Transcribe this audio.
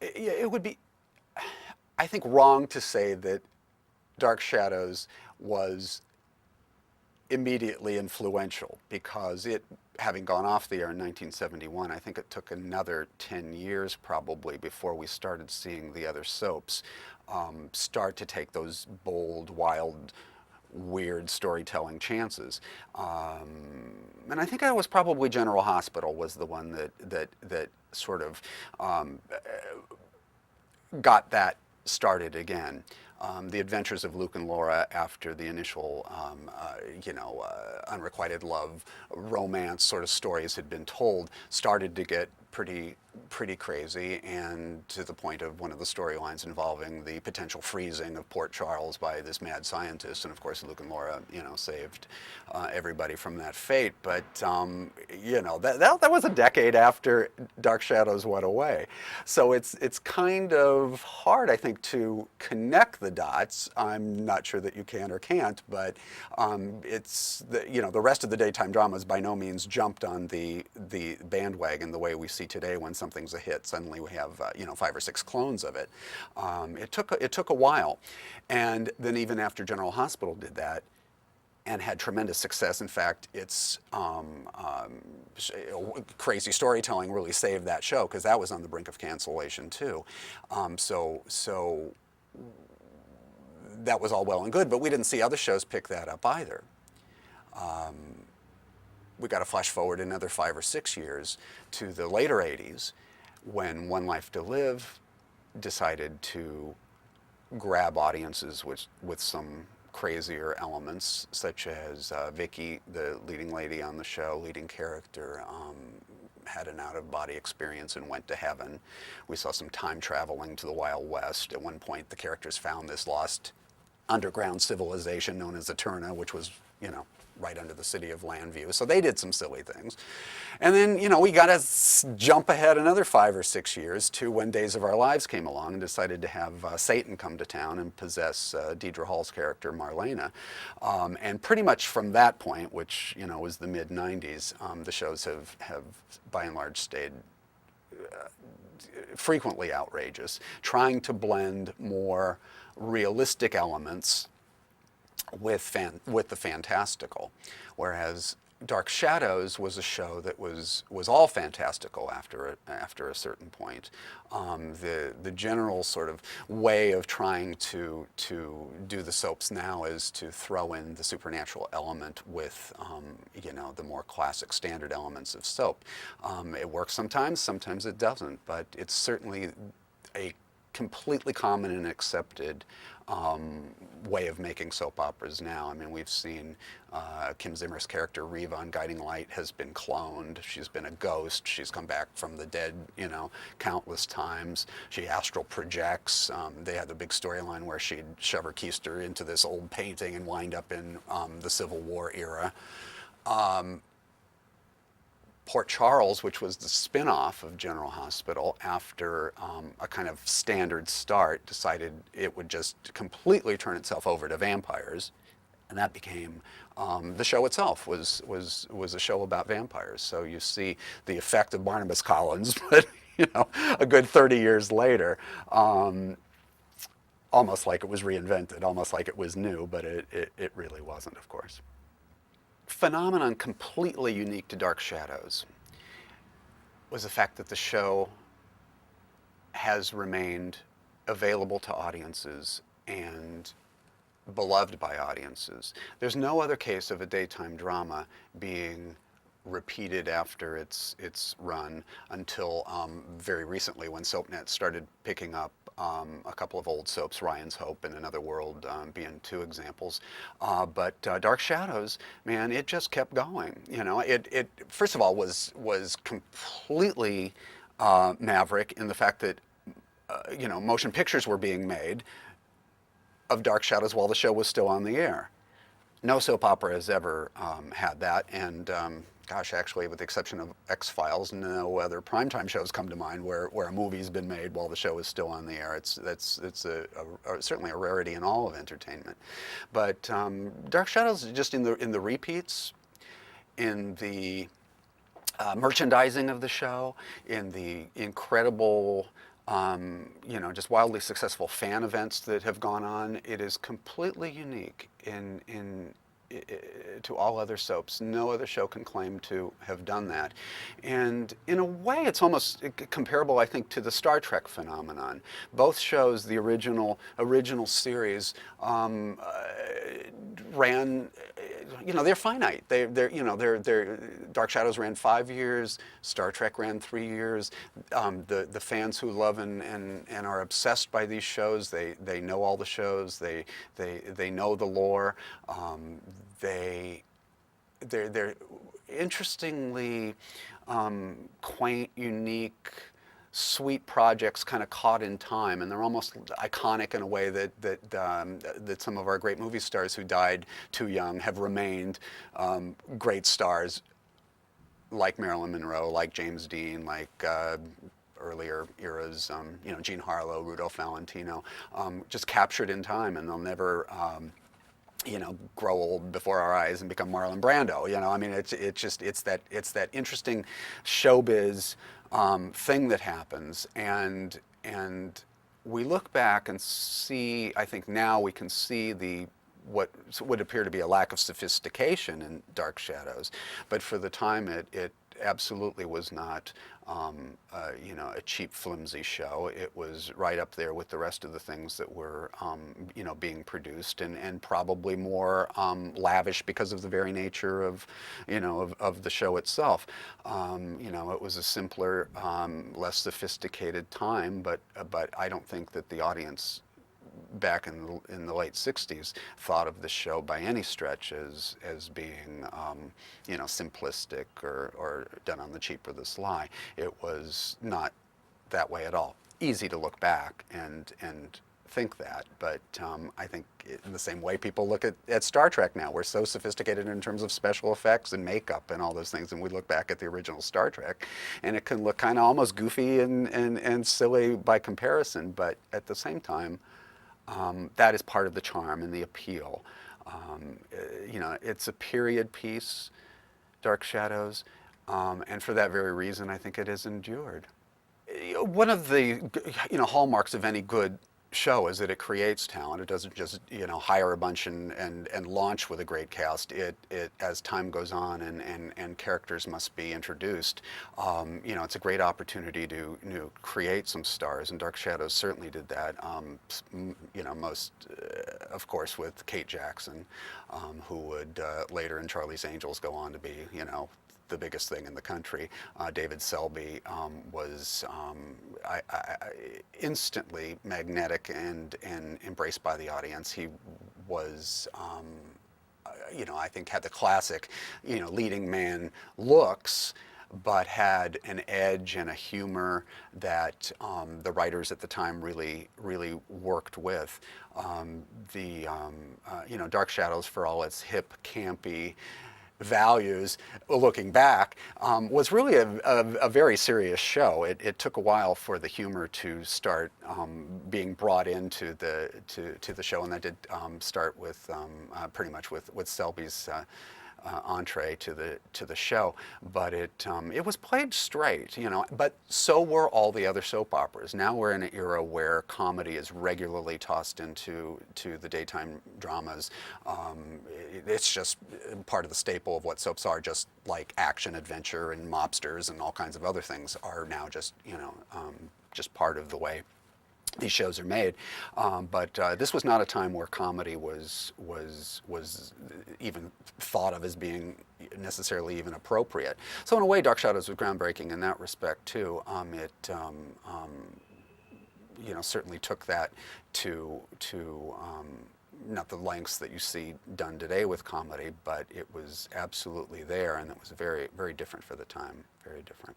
it would be, I think, wrong to say that Dark Shadows was immediately influential because it, having gone off the air in 1971, I think it took another 10 years probably before we started seeing the other soaps start to take those bold, wild, weird storytelling chances. And I think it was probably General Hospital was the one that sort of got that started again. The adventures of Luke and Laura after the initial, unrequited love, romance sort of stories had been told, started to get pretty crazy, and to the point of one of the storylines involving the potential freezing of Port Charles by this mad scientist. And of course, Luke and Laura, saved everybody from that fate. But that was a decade after Dark Shadows went away, so it's kind of hard, I think, to connect the dots. I'm not sure that you can or can't, but it's the rest of the daytime dramas by no means jumped on the bandwagon the way we see today. When something's a hit, suddenly we have 5 or 6 clones of it. It took a while, and then even after General Hospital did that and had tremendous success. In fact, its crazy storytelling really saved that show because that was on the brink of cancellation too. So that was all well and good, but we didn't see other shows pick that up either. We got to flash forward another 5 or 6 years to the later 80s when One Life to Live decided to grab audiences with some crazier elements, such as Vicky, the leading lady on the show, leading character, had an out-of-body experience and went to heaven. We saw some time traveling to the Wild West. At one point, the characters found this lost underground civilization known as Eterna, which was, right under the city of Landview. So they did some silly things. And then, we got to jump ahead another 5 or 6 years to when Days of Our Lives came along and decided to have Satan come to town and possess Deidre Hall's character, Marlena. And pretty much from that point, which, was the mid-90s, the shows have by and large stayed frequently outrageous, trying to blend more realistic elements with the fantastical, whereas Dark Shadows was a show that was all fantastical after a certain point. The general sort of way of trying to do the soaps now is to throw in the supernatural element with the more classic standard elements of soap. It works sometimes it doesn't, but it's certainly a completely common and accepted way of making soap operas now. I mean, we've seen Kim Zimmer's character Reva on Guiding Light has been cloned. She's been a ghost. She's come back from the dead, countless times. She astral projects. They had the big storyline where she'd shove her keister into this old painting and wind up in the Civil War era. Port Charles, which was the spin-off of General Hospital after a kind of standard start, decided it would just completely turn itself over to vampires, and that became the show itself was a show about vampires. So you see the effect of Barnabas Collins, but a good 30 years later, almost like it was reinvented, almost like it was new, but it really wasn't, of course. Phenomenon completely unique to Dark Shadows was the fact that the show has remained available to audiences and beloved by audiences. There's no other case of a daytime drama being repeated after its run until very recently, when SoapNet started picking up a couple of old soaps, Ryan's Hope and Another World being 2 examples. But Dark Shadows, man, it just kept going. It first of all was completely maverick in the fact that motion pictures were being made of Dark Shadows while the show was still on the air. No soap opera has ever had that, and gosh, actually, with the exception of X-Files, no other primetime shows come to mind where a movie's been made while the show is still on the air. It's certainly a rarity in all of entertainment. But Dark Shadows, just in the repeats, in the merchandising of the show, in the incredible just wildly successful fan events that have gone on. It is completely unique to all other soaps. No other show can claim to have done that. And in a way, it's almost comparable, I think, to the Star Trek phenomenon. Both shows, the original series, ran. They're finite. They're Dark Shadows ran 5 years. Star Trek ran 3 years. The fans who love and are obsessed by these shows, they know all the shows. They know the lore. They're interestingly quaint, unique, sweet projects, kind of caught in time, and they're almost iconic in a way that some of our great movie stars who died too young have remained great stars, like Marilyn Monroe, like James Dean, like earlier eras, Jean Harlow, Rudolph Valentino, just captured in time, and they'll never grow old before our eyes and become Marlon Brando. I mean, it's that interesting showbiz thing that happens, and we look back and see. I think now we can see what would appear to be a lack of sophistication in Dark Shadows, but for the time it absolutely was not a cheap, flimsy show. It was right up there with the rest of the things that were being produced, and probably more lavish because of the very nature of the show itself. It was a simpler, less sophisticated time, but I don't think that the audience back in the late 60s thought of the show by any stretch as being simplistic or done on the cheap or the sly. It was not that way at all. Easy to look back and think that, but I think in the same way people look at Star Trek now. We're so sophisticated in terms of special effects and makeup and all those things, and we look back at the original Star Trek and it can look kind of almost goofy and silly by comparison, but at the same time that is part of the charm and the appeal. It's a period piece, Dark Shadows, and for that very reason, I think it has endured. One of the hallmarks of any good show is that it creates talent. It doesn't just hire a bunch and launch with a great cast. It as time goes on and characters must be introduced. It's a great opportunity to create some stars, and Dark Shadows certainly did that. Most of course with Kate Jackson, who would later in Charlie's Angels go on to be the biggest thing in the country. David Selby was instantly magnetic and embraced by the audience. He was, I think had the classic, leading man looks, but had an edge and a humor that the writers at the time really worked with. Dark Shadows, for all its hip, campy values, looking back, was really a very serious show. It took a while for the humor to start being brought into the show, and that did start with pretty much with Selby's entree to the show, but it was played straight, But so were all the other soap operas. Now we're in an era where comedy is regularly tossed into the daytime dramas. It's just part of the staple of what soaps are, just like action, adventure, and mobsters, and all kinds of other things are now just just part of the way these shows are made, but this was not a time where comedy was even thought of as being necessarily even appropriate. So in a way, Dark Shadows was groundbreaking in that respect too. It certainly took that to not the lengths that you see done today with comedy, but it was absolutely there, and it was very, very different for the time. Very different.